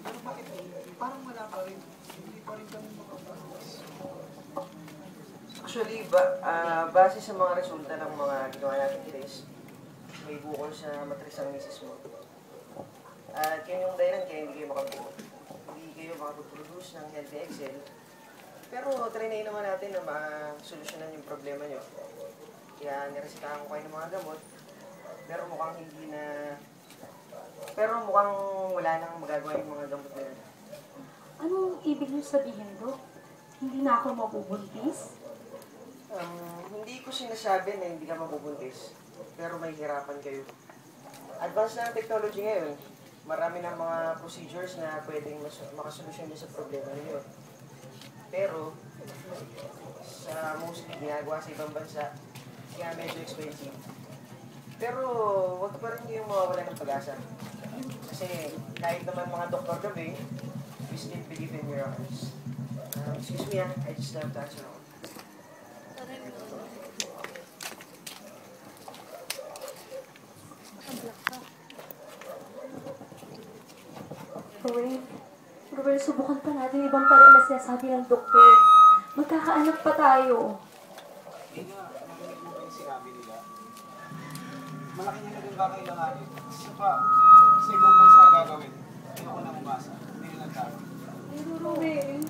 Pero bakit parang wala pa rin? Hindi pa rin kami makapagpas. Actually, base sa mga resulta ng mga ginawa natin test, may bukol sa matris ang misis mo. At yun yung dahilan kaya hindi kayo makabuo. Hindi kayo makapag-produce ng healthy Excel. Pero trinay naman natin na masolusyonan yung problema nyo. Kaya niresitahan ko kayo ng mga gamot. Pero mukhang hindi na... Pero mukhang wala nang magagawa yung mga gamot na yun. Anong ibig niyo sabihin, Dok? Hindi na ako mabubuntis? Hindi ko sinasabi na hindi ka mabubuntis. Pero may hirapan kayo. Advanced na ang technology ngayon. Marami ng mga procedures na pwedeng makasolusyon din sa problema niyo. Pero, sa mostly ginagawa sa ibang bansa, kaya medyo expensive. Pero, huwag pa rin kayong mawawala ng pag-asa. Kasi, kahit naman mga doktor gabi, we still believe in miracles. Excuse me, I just have to answer all. Ruel, subukan pa natin ibang paraan na sinasabi ng doktor. Magkakaanak pa tayo. Eh nga, narinig mo ba yung sinabi nila? Malaki na rin ba kailanganin? Isa pa, sa ibang bansa gagawin. Hindi ako nang umasa. Hindi nila nagkakaroon. Pero Ruel,